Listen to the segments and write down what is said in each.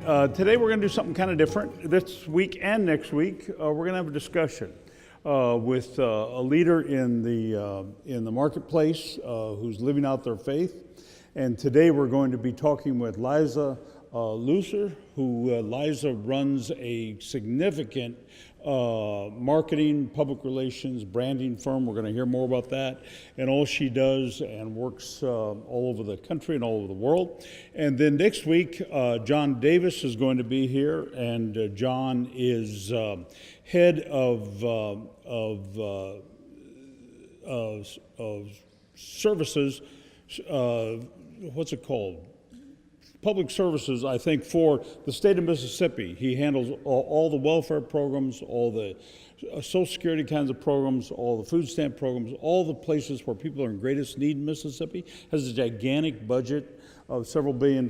Today we're going to do something kind of different. This week and next week, we're going to have a discussion with a leader in the marketplace who's living out their faith. And today we're going to be talking with Liza Liza runs a significant marketing, public relations, branding firm. We're going to hear more about that and all she does, and works all over the country and all over the world. And then next week, John Davis is going to be here, and John is head of services. What's it called? Public services, I think, for the state of Mississippi. He handles all the welfare programs, all the Social Security kinds of programs, all the food stamp programs, all the places where people are in greatest need in Mississippi. Has a gigantic budget of several $billion,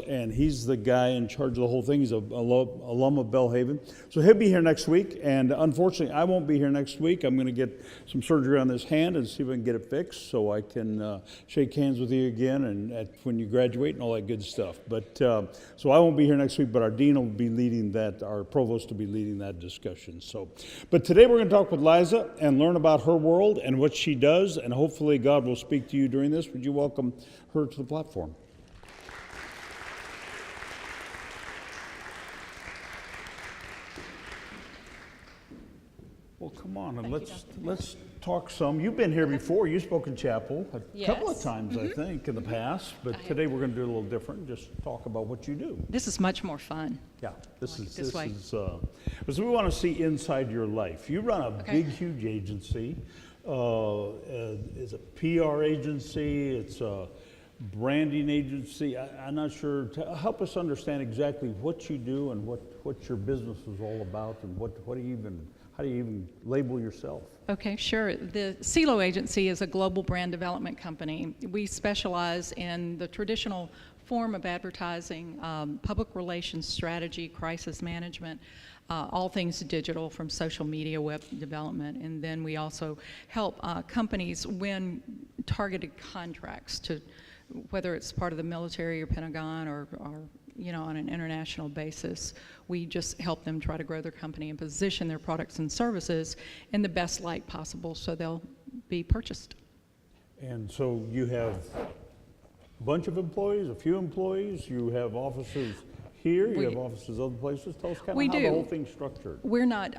and he's the guy in charge of the whole thing. He's an alum of Belhaven. So he'll be here next week, and unfortunately I won't be here next week. I'm going to get some surgery on this hand and see if I can get it fixed so I can shake hands with you again and when you graduate and all that good stuff. But so I won't be here next week, but our dean will be leading that, our provost will be leading that discussion. But today we're going to talk with Liza and learn about her world and what she does, and hopefully God will speak to you during this. Would you welcome her to the platform? Well, come on, and let's talk some. You've been here before. You spoke in chapel a couple of times, I think, in the past. But today we're going to do a little different. Just talk about what you do. This is much more fun. Yeah, this is. So we want to see inside your life. You run a big, huge agency. It's a PR agency. It's a branding agency. I'm not sure. Help us understand exactly what you do and what your business is all about, and how do you even label yourself? Okay, sure. The Cirlot agency is a global brand development company. We specialize in the traditional form of advertising, public relations strategy, crisis management, all things digital, from social media, web development, and then we also help companies win targeted contracts, to whether it's part of the military or Pentagon or on an international basis. We just help them try to grow their company and position their products and services in the best light possible so they'll be purchased. And so you have a bunch of employees, a few employees, you have offices here, you have offices other places. Tell us kind of how the whole thing's structured. We're not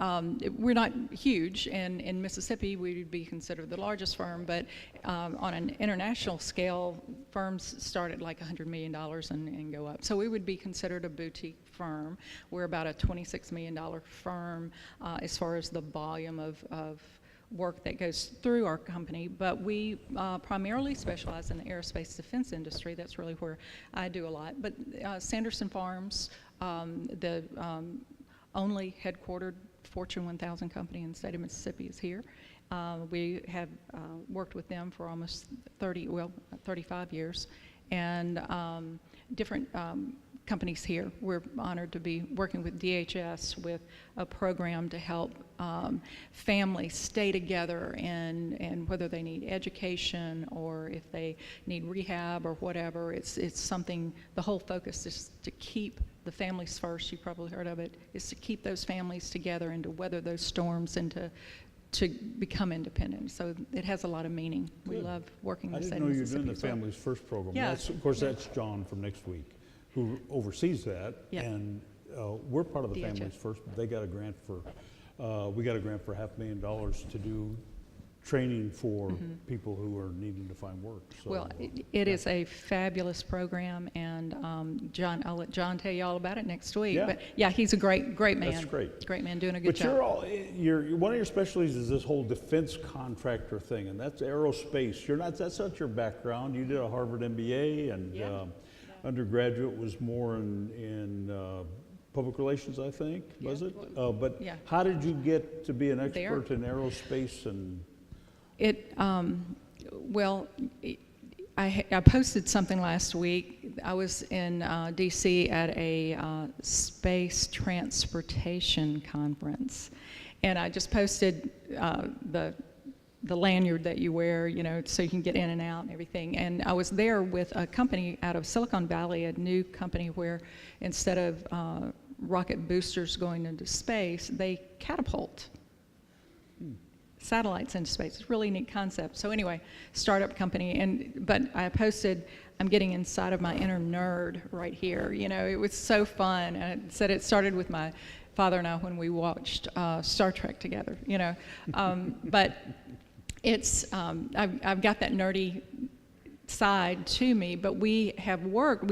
huge, and in Mississippi we would be considered the largest firm, but on an international scale, firms start at like $100 million and go up. So we would be considered a boutique firm. We're about a $26 million firm as far as the volume of work that goes through our company, but we primarily specialize in the aerospace defense industry. That's really where I do a lot. But Sanderson Farms, the only headquartered Fortune 1000 company in the state of Mississippi, is here. We have worked with them for almost 35 years, and different companies here. We're honored to be working with DHS with a program to help families stay together, and whether they need education or if they need rehab or whatever, it's something. The whole focus is to keep the families first. You probably heard of it. Is to keep those families together and to weather those storms and to become independent. So it has a lot of meaning. We love working in the state of Mississippi. I didn't know you're doing the Families First program. Yeah. Of course, that's John from next week, who oversees that, and we're part of the Families First. They got a grant for, we got a grant for $500,000 to do training for people who are needing to find work. So, well, it is a fabulous program, and I'll let John tell you all about it next week. Yeah. But yeah, he's a great man. That's great. Great man, doing a good job. job. But one of your specialties is this whole defense contractor thing, and that's aerospace. That's not your background. You did a Harvard MBA, and undergraduate was more in public relations, I think, was it? But how did you get to be an expert in aerospace? And I posted something last week. I was in DC at a space transportation conference, and I just posted the lanyard that you wear, you know, so you can get in and out and everything. And I was there with a company out of Silicon Valley, a new company where instead of rocket boosters going into space, they catapult satellites into space. It's a really neat concept. So anyway, startup company, but I posted, I'm getting inside of my inner nerd right here. You know, it was so fun. And I said it started with my father and I when we watched Star Trek together, you know. But it's, I've got that nerdy side to me, but we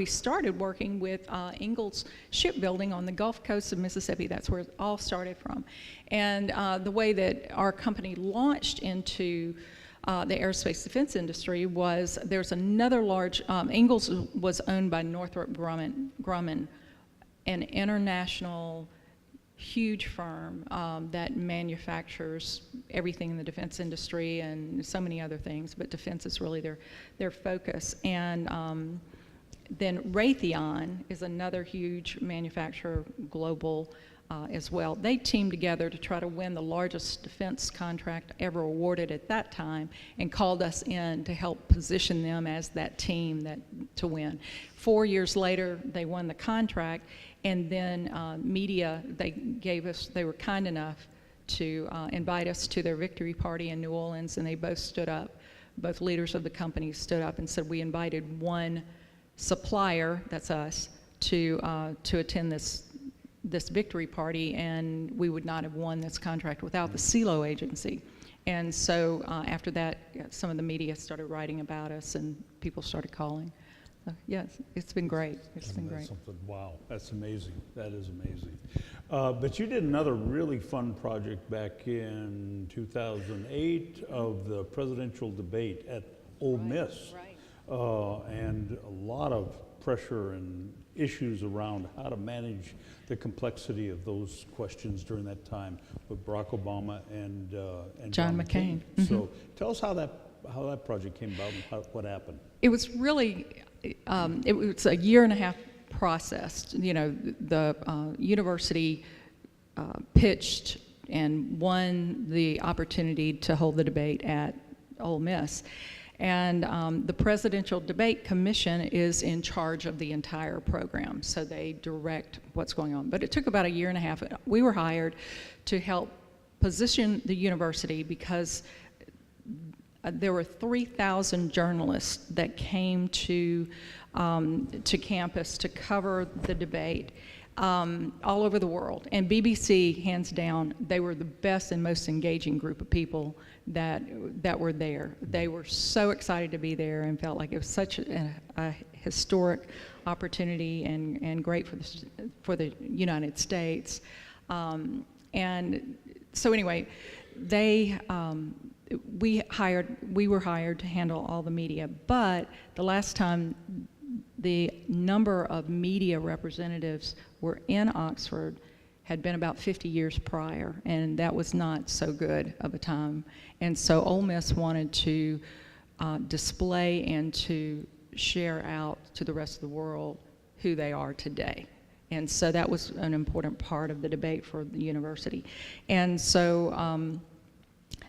started working with Ingalls Shipbuilding on the Gulf Coast of Mississippi. That's where it all started from. And the way that our company launched into the aerospace defense industry was there's another large, Ingalls was owned by Northrop Grumman, an international huge firm that manufactures everything in the defense industry and so many other things, but defense is really their focus. And then Raytheon is another huge manufacturer, global as well. They teamed together to try to win the largest defense contract ever awarded at that time and called us in to help position them as that team to win. 4 years later, they won the contract. And then media, they were kind enough to invite us to their victory party in New Orleans, and they both stood up, both leaders of the company stood up and said, we invited one supplier, that's us, to attend this victory party, and we would not have won this contract without the Cirlot agency. And so after that, some of the media started writing about us, and people started calling. Yes, it's been great. It's been great. Wow, that's amazing. That is amazing. But you did another really fun project back in 2008 of the presidential debate at Ole Miss. Right. And a lot of pressure and issues around how to manage the complexity of those questions during that time with Barack Obama and John McCain. Mm-hmm. So tell us how that project came about and what happened. It was really, it was a year-and-a-half process. You know, the university pitched and won the opportunity to hold the debate at Ole Miss. And the Presidential Debate Commission is in charge of the entire program, so they direct what's going on. But it took about a year and a half. We were hired to help position the university because there were 3,000 journalists that came to campus to cover the debate all over the world. And BBC, hands down, they were the best and most engaging group of people that were there. They were so excited to be there and felt like it was such a historic opportunity and great for the United States. And so anyway, we were hired to handle all the media, but the last time the number of media representatives were in Oxford had been about 50 years prior, and that was not so good of a time. And so Ole Miss wanted to display and to share out to the rest of the world who they are today. And so that was an important part of the debate for the university. And so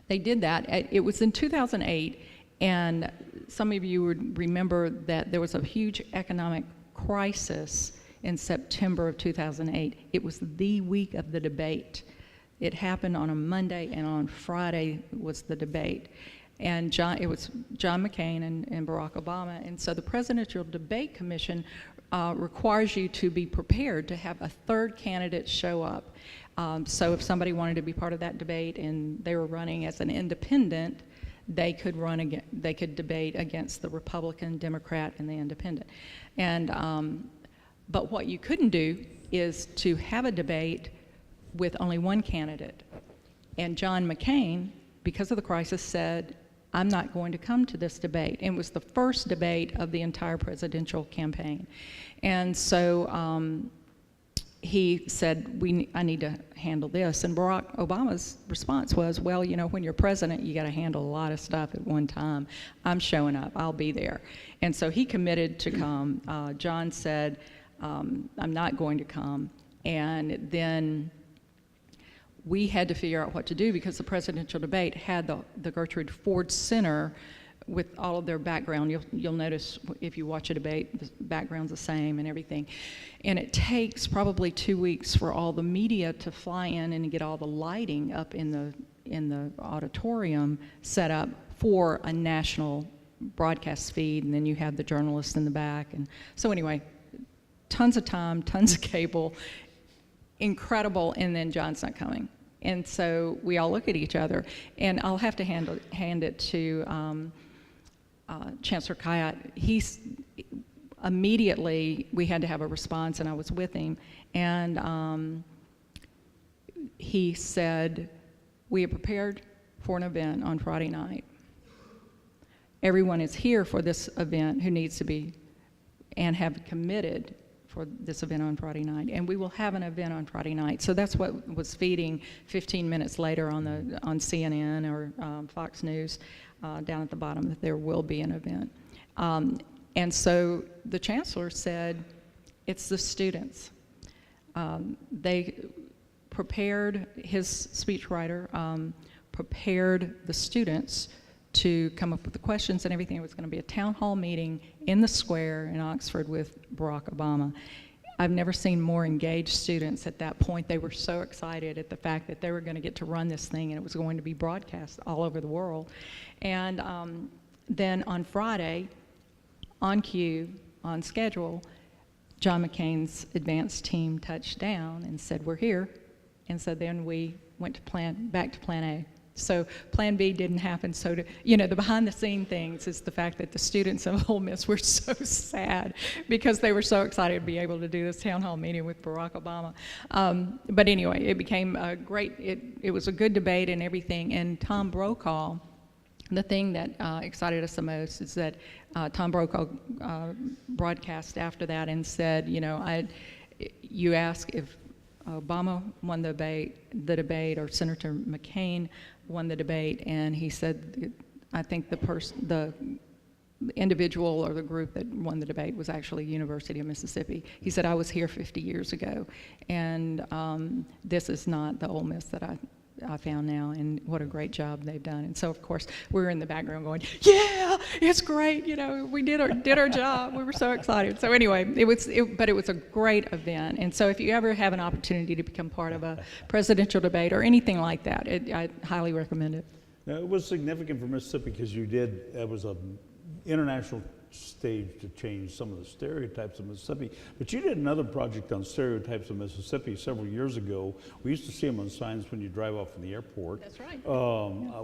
they did that. It was in 2008, and some of you would remember that there was a huge economic crisis in September of 2008. It was the week of the debate. It happened on a Monday, and on Friday was the debate. And it was John McCain and Barack Obama. And so the Presidential Debate Commission requires you to be prepared to have a third candidate show up. So if somebody wanted to be part of that debate and they were running as an independent, they could debate against the Republican, Democrat, and the independent. And but what you couldn't do is to have a debate with only one candidate. And John McCain, because of the crisis, said, I'm not going to come to this debate. And it was the first debate of the entire presidential campaign. And so he said, I need to handle this. And Barack Obama's response was, well, you know, when you're president, you got to handle a lot of stuff at one time. I'm showing up. I'll be there. And so he committed to come. John said, I'm not going to come. And then we had to figure out what to do because the presidential debate had the Gertrude Ford Center with all of their background. You'll notice if you watch a debate, the background's the same and everything. And it takes probably 2 weeks for all the media to fly in and get all the lighting up in the auditorium set up for a national broadcast feed, and then you have the journalists in the back. And so anyway, tons of time, tons of cable, incredible, and then John's not coming. And so we all look at each other, and I'll have to hand it to Chancellor Kayat. He's immediately, we had to have a response, and I was with him, and he said, we are prepared for an event on Friday night. Everyone is here for this event who needs to be and have committed for this event on Friday night, and we will have an event on Friday night. So that's what was feeding 15 minutes later on CNN or Fox News down at the bottom, that there will be an event. And so the chancellor said, it's the students. They prepared, his speechwriter prepared the students to come up with the questions and everything. It was going to be a town hall meeting in the square in Oxford with Barack Obama. I've never seen more engaged students at that point. They were so excited at the fact that they were going to get to run this thing, and it was going to be broadcast all over the world. And then on Friday, on cue, on schedule, John McCain's advance team touched down and said, we're here. And so then we went to back to Plan A. So Plan B didn't happen. So the behind-the-scene things is the fact that the students of Ole Miss were so sad because they were so excited to be able to do this town hall meeting with Barack Obama. But anyway, it became a great. It was a good debate and everything. And Tom Brokaw, the thing that excited us the most is that Tom Brokaw broadcast after that and said, you ask if Obama won the debate, or Senator McCain won the debate, and he said, I think the individual or the group that won the debate was actually University of Mississippi. He said, I was here 50 years ago, and this is not the Ole Miss that I found now, and what a great job they've done. And so, of course, we were in the background going, yeah, it's great, we did our job. We were so excited. So anyway, but it was a great event. And so if you ever have an opportunity to become part of a presidential debate or anything like that, I highly recommend it. Now, it was significant for Mississippi because it was an international stage to change some of the stereotypes of Mississippi. But you did another project on stereotypes of Mississippi several years ago. We used to see them on signs when you drive off from the airport. That's right.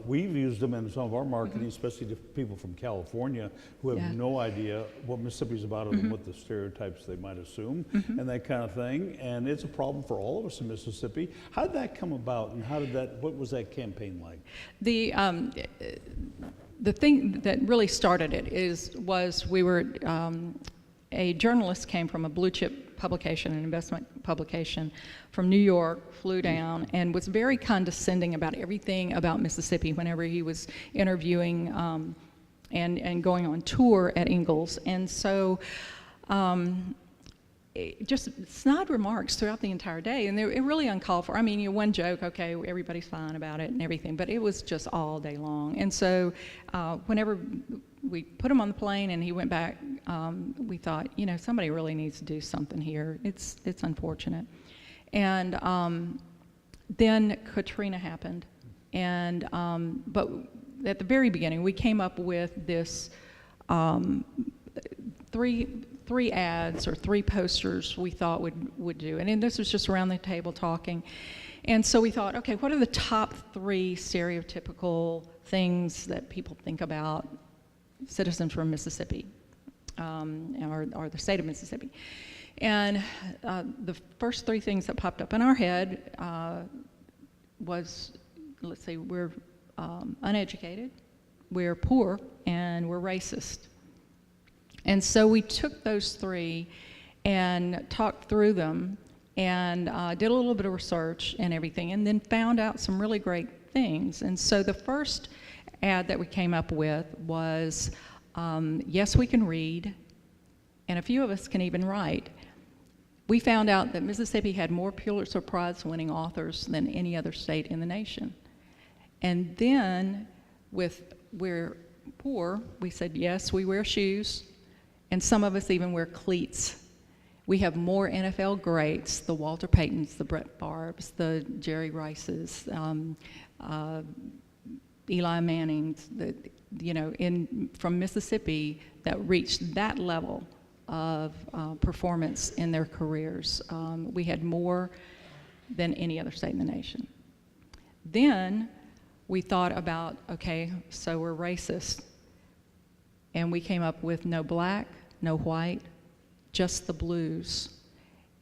We've used them in some of our marketing, especially to people from California who have no idea what Mississippi's about and what the stereotypes they might assume and that kind of thing. And it's a problem for all of us in Mississippi. How did that come about, and what was that campaign like? The thing that really started it was we were, a journalist came from a blue chip publication, an investment publication from New York, flew down and was very condescending about everything about Mississippi whenever he was interviewing and going on tour at Ingalls. And so just snide remarks throughout the entire day, and it really uncalled for. I mean, one joke, okay, everybody's fine about it and everything, but it was just all day long. And so whenever we put him on the plane and he went back, we thought, somebody really needs to do something here. It's unfortunate. And then Katrina happened, and but at the very beginning, we came up with this three ads or 3 posters we thought would do. And then this was just around the table talking. And so we thought, okay, what are the top 3 stereotypical things that people think about citizens from Mississippi or the state of Mississippi? And the first 3 things that popped up in our head was, let's see, we're uneducated, we're poor, and we're racist. And so we took those 3 and talked through them and did a little bit of research and everything, and then found out some really great things. And so the first ad that we came up with was, yes, we can read, and a few of us can even write, we found out that Mississippi had more Pulitzer Prize-winning authors than any other state in the nation. And then, we're poor, we said, yes, we wear shoes, and some of us even wear cleats. We have more NFL greats, the Walter Paytons, the Brett Favres, the Jerry Rices, Eli Mannings, from Mississippi that reached that level of performance in their careers. We had more than any other state in the nation. Then we thought about, okay, so we're racist. And we came up with no black, no white, just the blues.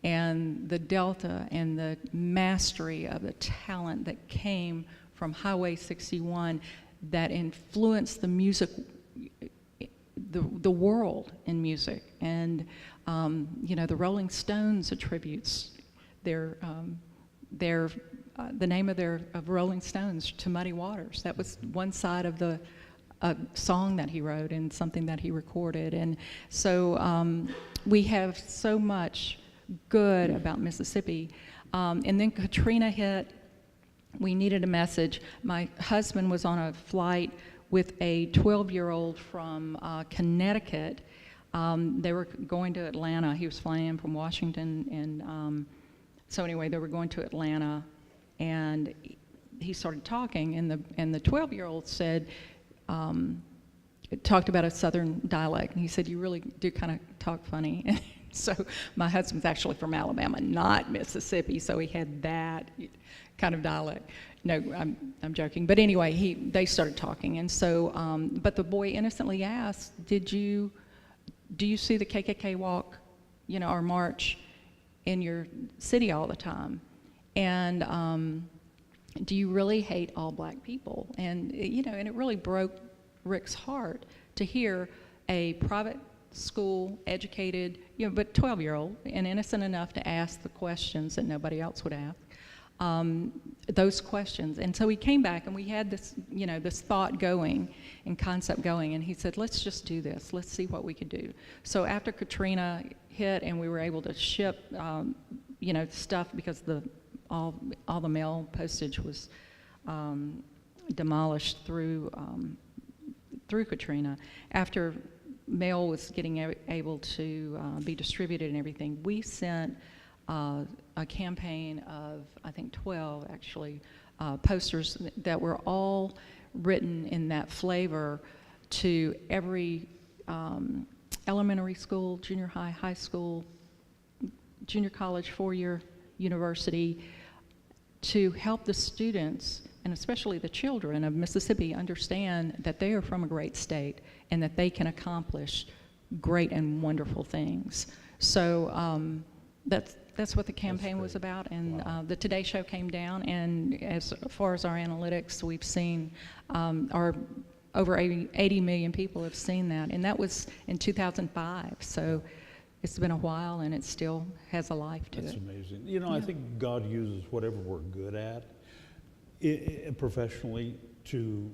And the delta and the mastery of the talent that came from Highway 61 that influenced the music, the world in music. And the Rolling Stones attributes the name of Rolling Stones to Muddy Waters. That was one side of a song that he wrote and something that he recorded. And so we have so much good about Mississippi. And then Katrina hit. We needed a message. My husband was on a flight with a 12-year-old from Connecticut. They were going to Atlanta. He was flying in from Washington. And so anyway, they were going to Atlanta. And he started talking. And the 12-year-old said, talked about a Southern dialect. And he said, you really do kind of talk funny. So my husband's actually from Alabama, not Mississippi, so he had that kind of dialect. No, I'm joking. But anyway, they started talking. And so, but the boy innocently asked, do you see the KKK walk, or march in your city all the time? And do you really hate all black people? And, and it really broke Rick's heart to hear a private school, educated, but 12-year-old, and innocent enough to ask the questions that nobody else would ask, those questions. And so he came back, and we had this, this thought going and concept going, and he said, let's just do this. Let's see what we could do. So after Katrina hit and we were able to ship, stuff because all the mail postage was demolished through Katrina. After mail was getting able to be distributed and everything, we sent a campaign of, I think 12 actually, posters that were all written in that flavor to every elementary school, junior high, high school, junior college, four-year university, to help the students, and especially the children of Mississippi, understand that they are from a great state and that they can accomplish great and wonderful things. So that's what the campaign was about. And wow. The Today Show came down, and as far as our analytics, we've seen over 80 million people have seen that, and that was in 2005. So it's been a while, and it still has a life to it. That's amazing. Yeah. I think God uses whatever we're good at professionally to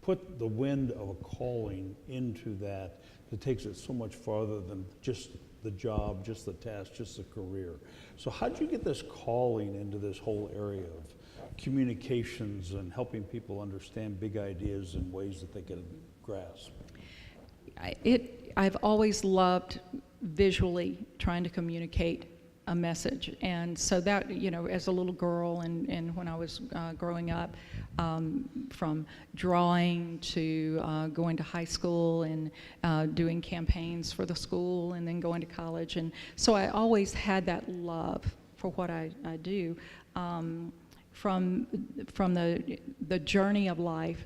put the wind of a calling into that takes it so much farther than just the job, just the task, just the career. So how did you get this calling into this whole area of communications and helping people understand big ideas in ways that they can grasp? I've always loved visually trying to communicate a message, and so that, as a little girl and when I was growing up, from drawing to going to high school and doing campaigns for the school and then going to college, and so I always had that love for what I do. From the journey of life,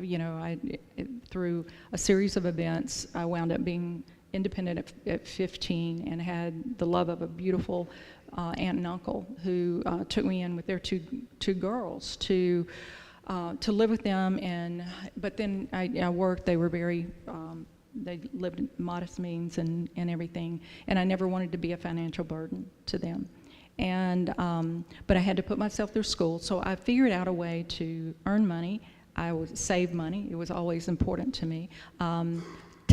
through a series of events, I wound up being independent at 15 and had the love of a beautiful aunt and uncle who took me in with their two girls to live with them. But then I worked. They were very they lived in modest means and everything, and I never wanted to be a financial burden to them. And but I had to put myself through school, so I figured out a way to earn money. I would save money. It was always important to me.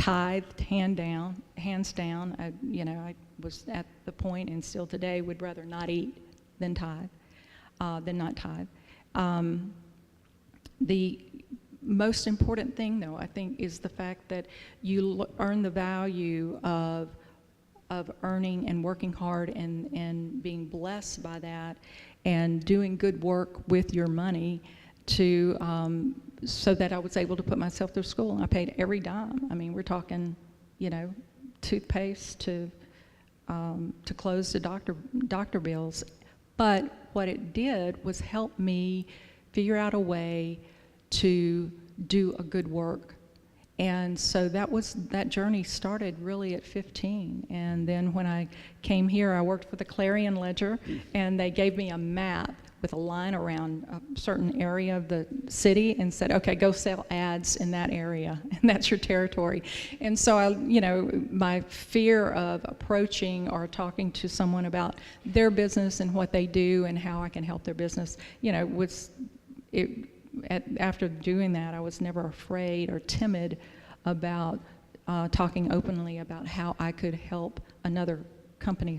tithed hands down. I was at the point, and still today, would rather not eat than not tithe. The most important thing, though, I think, is the fact that you earn the value of earning and working hard and being blessed by that, and doing good work with your money to so that I was able to put myself through school. And I paid every dime. I mean, we're talking, toothpaste to close the doctor bills. But what it did was help me figure out a way to do a good work. And so that journey started really at 15. And then when I came here, I worked for the Clarion Ledger, and they gave me a map with a line around a certain area of the city and said, okay, go sell ads in that area, and that's your territory. And so my fear of approaching or talking to someone about their business and what they do and how I can help their business, after doing that, I was never afraid or timid about talking openly about how I could help another company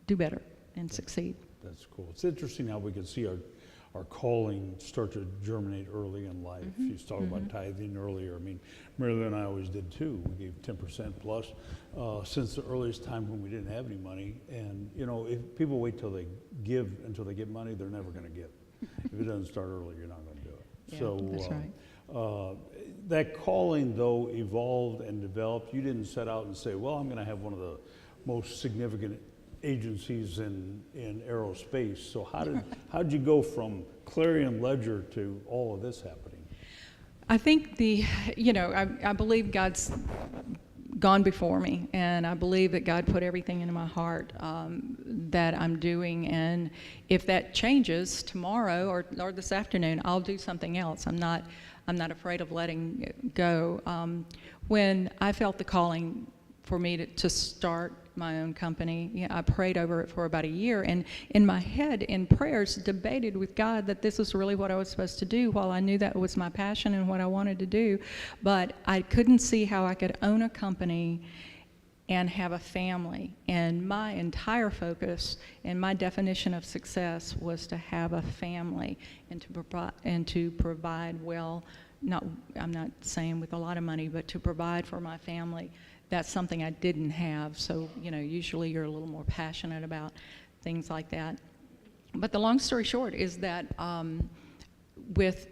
do better and succeed. That's cool. It's interesting how we can see our calling start to germinate early in life. You was talking about tithing earlier. I mean, Marilyn and I always did too. We gave 10% plus since the earliest time when we didn't have any money. And if people wait till they until they get money, they're never going to get. If it doesn't start early, you're not going to do it. Yeah, So that's right. that calling, though, evolved and developed. You didn't set out and say, well, I'm going to have one of the most significant agencies in aerospace. So how did you go from Clarion Ledger to all of this happening? I think I believe God's gone before me, and I believe that God put everything into my heart that I'm doing, and if that changes tomorrow or this afternoon, I'll do something else. I'm not afraid of letting it go. When I felt the calling for me to start my own company, I prayed over it for about a year, and in my head, in prayers, debated with God that this was really what I was supposed to do, while I knew that was my passion and what I wanted to do. But I couldn't see how I could own a company and have a family. And my entire focus and my definition of success was to have a family and to provide well. I'm not saying with a lot of money, but to provide for my family. That's something I didn't have. So, usually you're a little more passionate about things like that. But the long story short is that with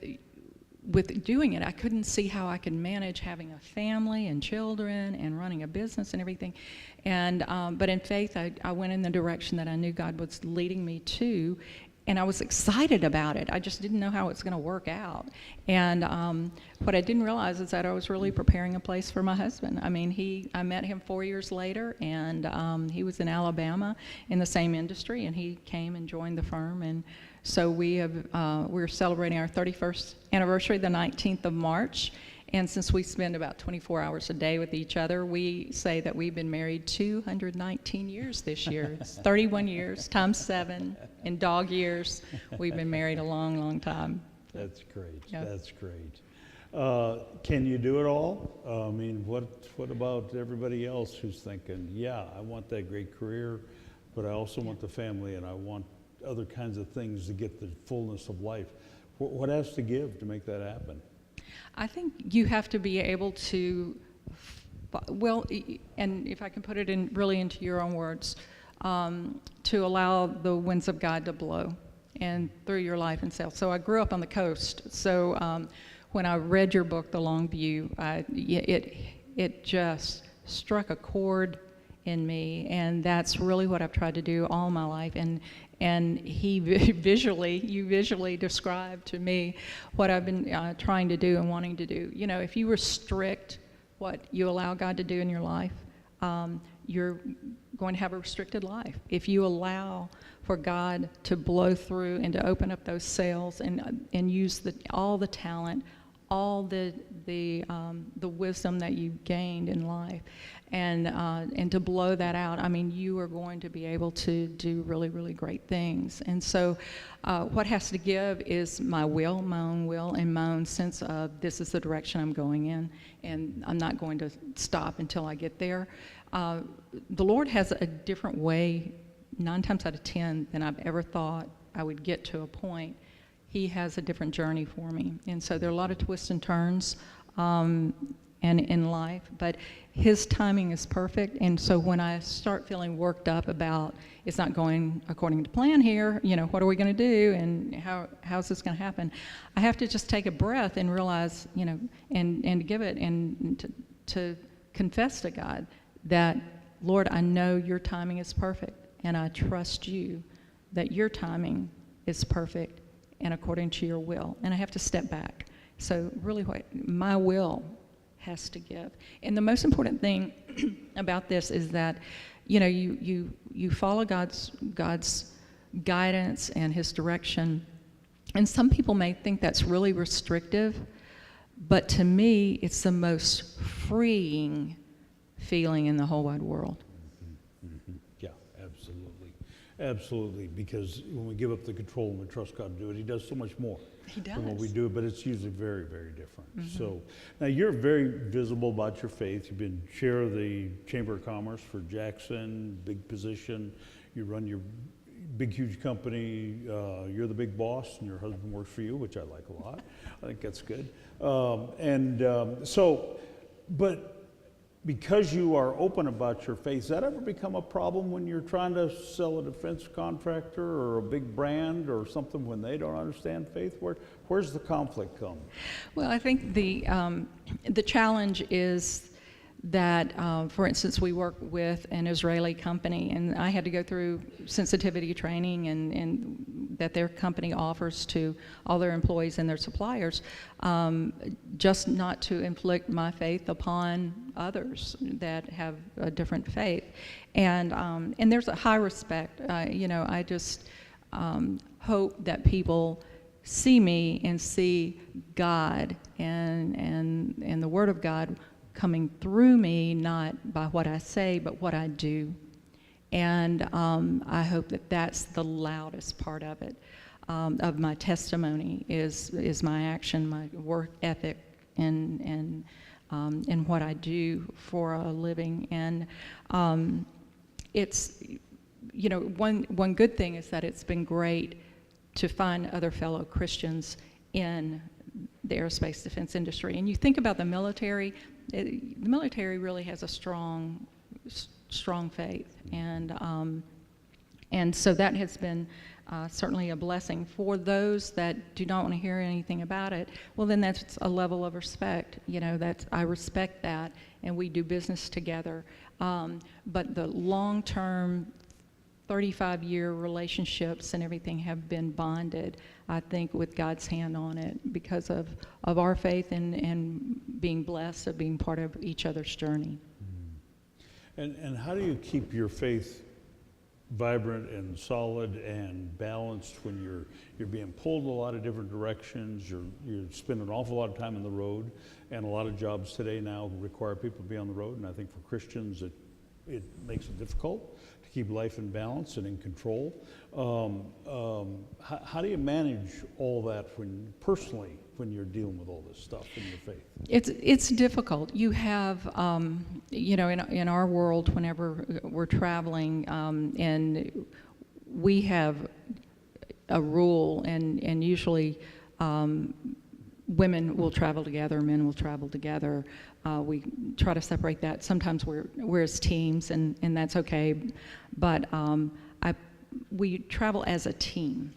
doing it, I couldn't see how I could manage having a family and children and running a business and everything. And but in faith, I went in the direction that I knew God was leading me to. And I was excited about it. I just didn't know how it's going to work out. And what I didn't realize is that I was really preparing a place for my husband. I mean, I met him 4 years later, and he was in Alabama in the same industry, and he came and joined the firm. And so we're celebrating our 31st anniversary, the 19th of March. And since we spend about 24 hours a day with each other, we say that we've been married 219 years this year. It's 31 years times 7 in dog years. We've been married a long, long time. That's great. Yeah. That's great. Can you do it all? I mean, what about everybody else who's thinking, yeah, I want that great career, but I also want the family, and I want other kinds of things to get the fullness of life. What has to give to make that happen? I think you have to be able to, and if I can put it really into your own words, to allow the winds of God to blow and through your life and self. So I grew up on the coast. So when I read your book, The Long View, it just struck a chord in me, and that's really what I've tried to do all my life. And you visually described to me what I've been trying to do and wanting to do. If you restrict what you allow God to do in your life, you're going to have a restricted life. If you allow for God to blow through and to open up those sails and use all the talent, all the wisdom that you gained in life, and to blow that out, I mean, you are going to be able to do really, really great things. And so what has to give is my own will, and my own sense of this is the direction I'm going in, and I'm not going to stop until I get there. The Lord has a different way, 9 times out of 10, than I've ever thought I would get to a point. He has a different journey for me. And so there are a lot of twists and turns and in life, but his timing is perfect. And so when I start feeling worked up about it's not going according to plan here, you know, what are we going to do, and how's this going to happen, I have to just take a breath and realize, you know, and give it, and to confess to God that, Lord, I know your timing is perfect, and I trust you that your timing is perfect and according to your will. And I have to step back. So really what my will has to give. And the most important thing about this is that, you know, you follow God's guidance and his direction. And some people may think that's really restrictive, but to me, it's the most freeing feeling in the whole wide world. Yeah, absolutely. Absolutely, because when we give up the control and we trust God to do it, he does so much more than what we do, but it's usually very, very different. So now you're very visible about your faith. You've been chair of the Chamber of Commerce for Jackson, big position. You run your big, huge company. You're the big boss, and your husband works for you, which I like a lot. I think that's good. But because you are open about your faith, does that ever become a problem when you're trying to sell a defense contractor or a big brand or something when they don't understand faith? Where's the conflict come? Well, I think the challenge is that, for instance, we work with an Israeli company, and I had to go through sensitivity training and that their company offers to all their employees and their suppliers, just not to inflict my faith upon others that have a different faith. And there's a high respect. You know, I just hope that people see me and see God and the Word of God coming through me, not by what I say, but what I do. And I hope that that's the loudest part of it, of my testimony, is my action, my work ethic, and what I do for a living. And it's, you know, one good thing is that it's been great to find other fellow Christians in the aerospace defense industry. And you think about the military, the military really has a strong faith, and so that has been certainly a blessing. For those that do not want to hear anything about it, well, then that's a level of respect. You know, I respect that, and we do business together. But the long-term 35-year relationships and everything have been bonded, I think, with God's hand on it because of our faith and being blessed of being part of each other's journey. And how do you keep your faith vibrant and solid and balanced when you're being pulled in a lot of different directions? You spend an awful lot of time on the road, and a lot of jobs today now require people to be on the road, and I think for Christians it makes it difficult to keep life in balance and in control. How do you manage all that personally when you're dealing with all this stuff in your faith? It's difficult. You have, you know, in our world, whenever we're traveling, and we have a rule, and usually women will travel together, men will travel together. We try to separate that. Sometimes we're as teams, and that's okay. But we travel as a team.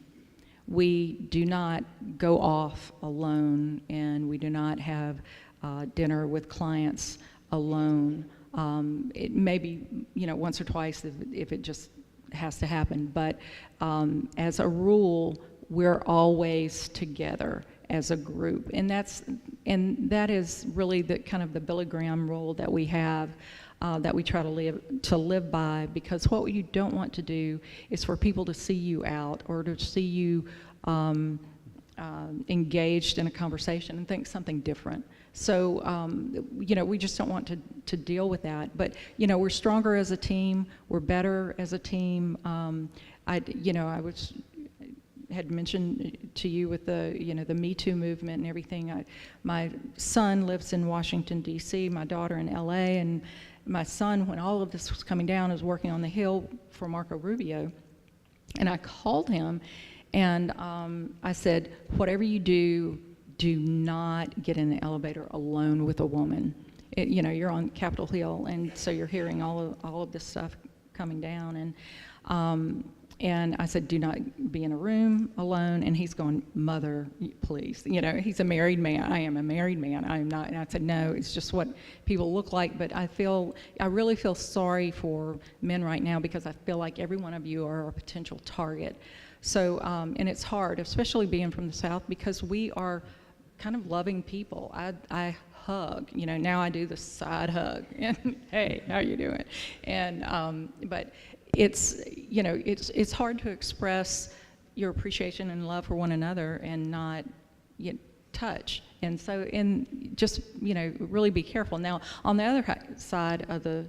We do not go off alone, and we do not have dinner with clients alone. It may be, you know, once or twice if it just has to happen. But as a rule, we're always together as a group, and that is really the kind of the Billy Graham rule that we have, that we try to live by, because what you don't want to do is for people to see you out or to see you engaged in a conversation and think something different. So, we just don't want to deal with that. But, we're stronger as a team. We're better as a team. Had mentioned to you with the Me Too movement and everything. My son lives in Washington, D.C., my daughter in L.A., and my son, when all of this was coming down, is working on the Hill for Marco Rubio. And I called him, and I said, whatever you do not get in the elevator alone with a woman. You're on Capitol Hill, and so you're hearing all of this stuff coming down. And I said, do not be in a room alone. And he's going, Mother, please. He's a married man. I am a married man. I am not. And I said, no, it's just what people look like. But I really feel sorry for men right now, because I feel like every one of you are a potential target. So, and it's hard, especially being from the South, because we are kind of loving people. I hug, now I do the side hug, and hey, how you doing? And, but it's hard to express your appreciation and love for one another and not touch. And so, just, really be careful. Now, on the other side of the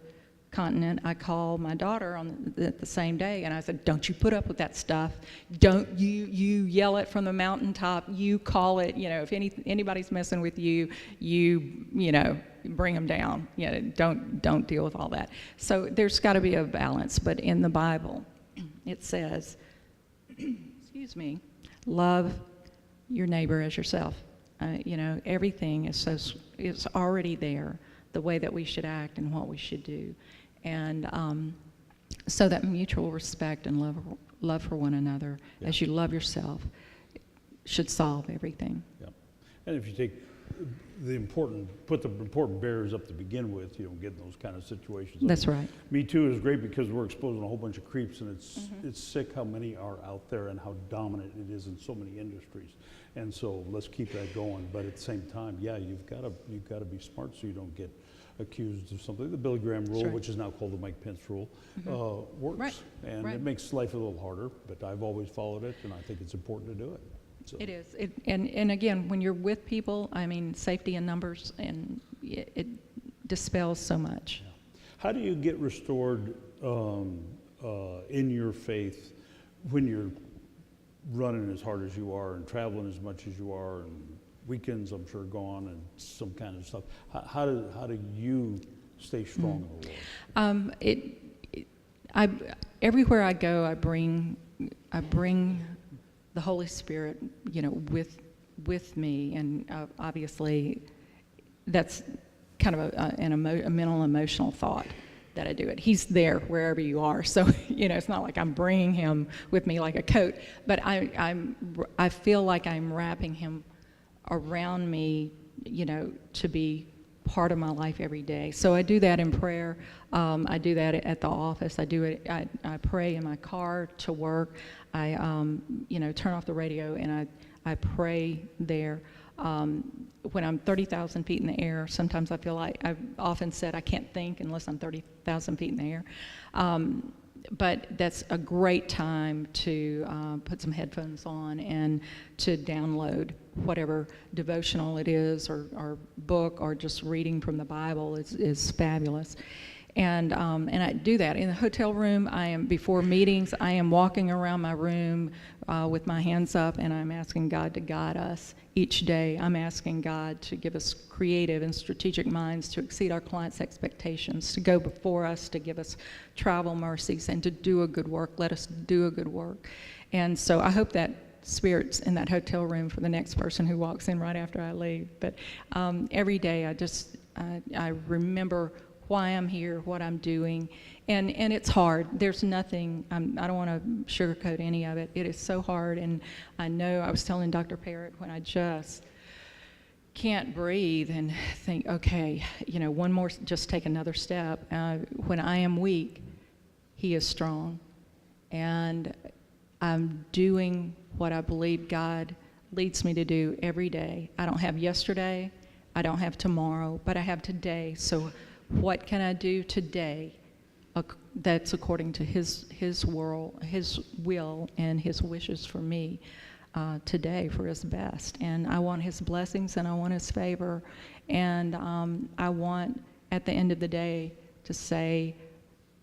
continent, I called my daughter on the same day, and I said, don't you put up with that stuff. Don't you yell it from the mountaintop. You call it, if anybody's messing with you, bring them down. Don't deal with all that. So there's got to be a balance. But in the Bible, it says, excuse me, love your neighbor as yourself. Everything is already there, the way that we should act and what we should do. And so that mutual respect and love for one another, as you love yourself, should solve everything. Yeah. And if you take put the important barriers up to begin with, you don't get in those kind of situations. That's right. Me Too is great because we're exposing a whole bunch of creeps, and it's sick how many are out there and how dominant it is in so many industries. And so let's keep that going. But at the same time, you've got to be smart so you don't get accused of something. The Billy Graham rule, which is now called the Mike Pence rule, works. Right. And it makes life a little harder, but I've always followed it, and I think it's important to do it. So. It is. And again, when you're with people, safety in numbers, and it dispels so much. Yeah. How do you get restored in your faith when you're running as hard as you are and traveling as much as you are, and weekends I'm sure gone and some kind of stuff? How do you stay strong in the Lord? Everywhere I go, I bring the Holy Spirit, with me, and obviously that's kind of a mental, emotional thought that I do it. He's there wherever you are, so it's not like I'm bringing him with me like a coat, but I feel like I'm wrapping him around me, to be part of my life every day. So I do that in prayer. I do that at the office. I do it. I pray in my car to work. I turn off the radio and I pray there. When I'm 30,000 feet in the air, sometimes I feel like, I've often said I can't think unless I'm 30,000 feet in the air. But that's a great time to put some headphones on and to download whatever devotional it is, or book, or just reading from the Bible is fabulous. And I do that in the hotel room. Before meetings, I am walking around my room with my hands up, and I'm asking God to guide us each day. I'm asking God to give us creative and strategic minds to exceed our clients' expectations, to go before us, to give us travel mercies, and to do a good work. Let us do a good work. And so I hope that Spirit's in that hotel room for the next person who walks in right after I leave. But every day I remember why I'm here, what I'm doing, and it's hard. There's nothing, I don't want to sugarcoat any of it. It is so hard, and I know, I was telling Dr. Parrott when I just can't breathe and think, okay, one more, just take another step. When I am weak, He is strong, and I'm doing what I believe God leads me to do every day. I don't have yesterday, I don't have tomorrow, but I have today. So what can I do today that's according to His will and His wishes for me? today for his best. And I want his blessings and I want his favor. And I want, at the end of the day, to say,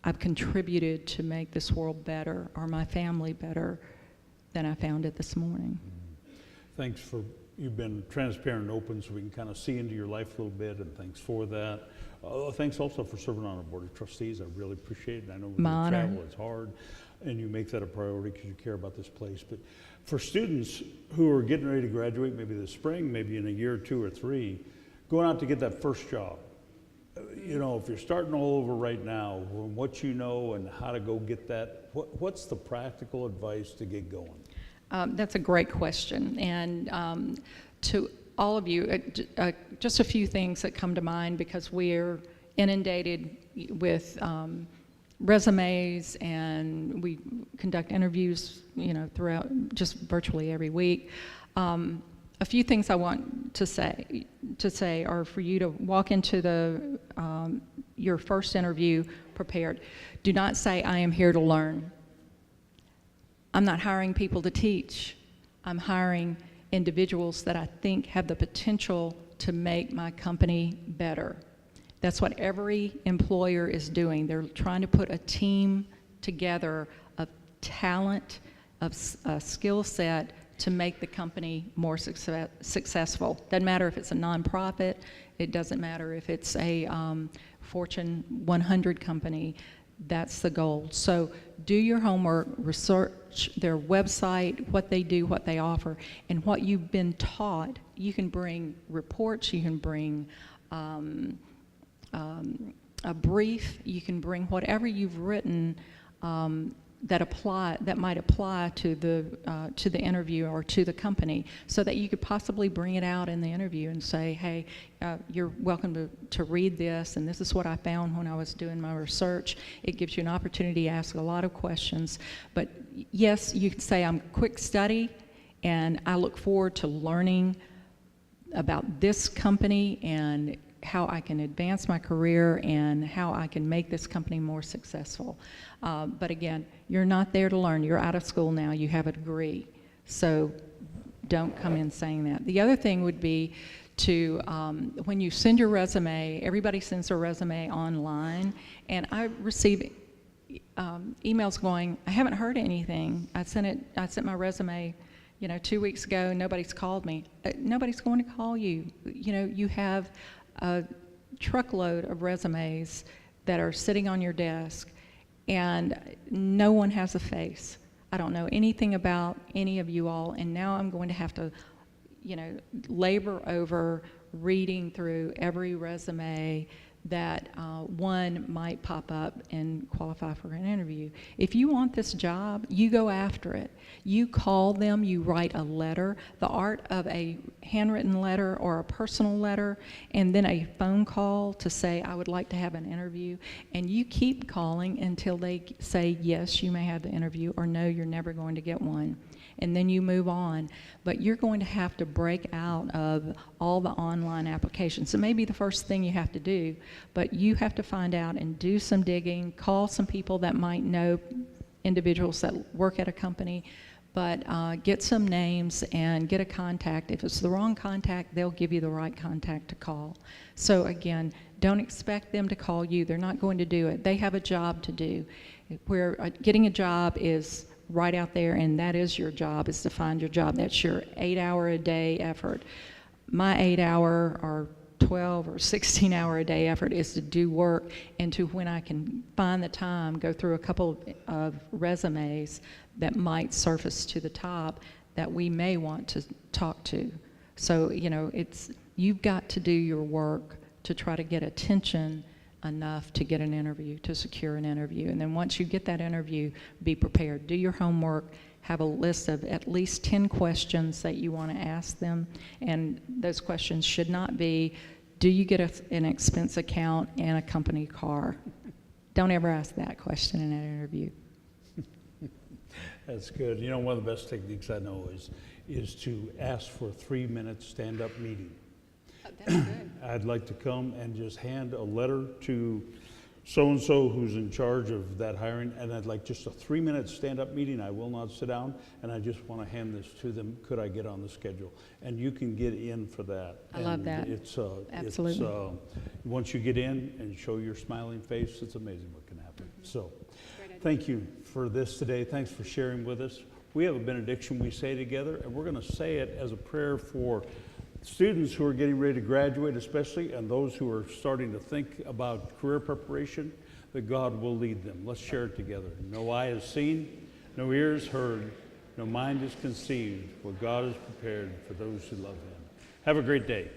I've contributed to make this world better or my family better than I found it this morning. Thanks for, you've been transparent and open so we can kind of see into your life a little bit, and thanks for that. Thanks also for serving on our Board of Trustees. I really appreciate it. I know when you travel, it's hard, and you make that a priority because you care about this place. But for students who are getting ready to graduate, maybe this spring, maybe in a year or 2 or 3, going out to get that first job, you know, if you're starting all over right now, what you know and how to go get that, what's the practical advice to get going? That's a great question. And to all of you, just a few things that come to mind, because we're inundated with resumes and we conduct interviews, you know, throughout just virtually every week. A few things I want to say are for you to walk into your first interview prepared. Do not say, I am here to learn. I'm not hiring people to teach. I'm hiring individuals that I think have the potential to make my company better. That's what every employer is doing. They're trying to put a team together of talent, of a skill set to make the company more successful. Doesn't matter if it's a nonprofit. It doesn't matter if it's a Fortune 100 company. That's the goal. So do your homework, research their website, what they do, what they offer, and what you've been taught. You can bring reports, you can bring a brief, you can bring whatever you've written that might apply to the interview or to the company, so that you could possibly bring it out in the interview and say, hey, you're welcome to read this, and this is what I found when I was doing my research. It gives you an opportunity to ask a lot of questions. But yes, you can say, I'm a quick study and I look forward to learning about this company and how I can advance my career and how I can make this company more successful. But again, you're not there to learn. You're out of school now. You have a degree. So don't come in saying that. The other thing would be to, when you send your resume, everybody sends their resume online, and I receive emails going, I haven't heard anything. I sent my resume 2 weeks ago, nobody's called me. Nobody's going to call you. You have a truckload of resumes that are sitting on your desk, and no one has a face. I don't know anything about any of you all, and now I'm going to have to, labor over reading through every resume that one might pop up and qualify for an interview. If you want this job, you go after it. You call them, you write a letter, the art of a handwritten letter or a personal letter, and then a phone call to say, I would like to have an interview. And you keep calling until they say, yes, you may have the interview, or no, you're never going to get one. And then you move on. But you're going to have to break out of all the online applications. It may be the first thing you have to do, but you have to find out and do some digging, call some people that might know individuals that work at a company, but get some names and get a contact. If it's the wrong contact, they'll give you the right contact to call. So again, don't expect them to call you. They're not going to do it. They have a job to do. Where getting a job is right out there, and that is your job, is to find your job. That's your 8-hour-a-day effort. My 8-hour or 12 or 16-hour-a-day effort is to do work, and to, when I can find the time, go through a couple of resumes that might surface to the top that we may want to talk to. So, you've got to do your work to try to get attention enough to get an interview, to secure an interview. And then once you get that interview, be prepared. Do your homework. Have a list of at least 10 questions that you want to ask them. And those questions should not be, do you get an expense account and a company car? Don't ever ask that question in an interview. That's good. One of the best techniques I know is to ask for a 3-minute stand-up meeting. That's good. I'd like to come and just hand a letter to so-and-so who's in charge of that hiring, and I'd like just a 3-minute stand-up meeting. I will not sit down, and I just want to hand this to them. Could I get on the schedule? And you can get in for that. I love that. Absolutely. Once you get in and show your smiling face, it's amazing what can happen. So, thank you for this today. Thanks for sharing with us. We have a benediction we say together, and we're going to say it as a prayer for students who are getting ready to graduate especially, and those who are starting to think about career preparation, that God will lead them. Let's share it together. No eye has seen, no ear has heard, no mind has conceived what God has prepared for those who love him. Have a great day.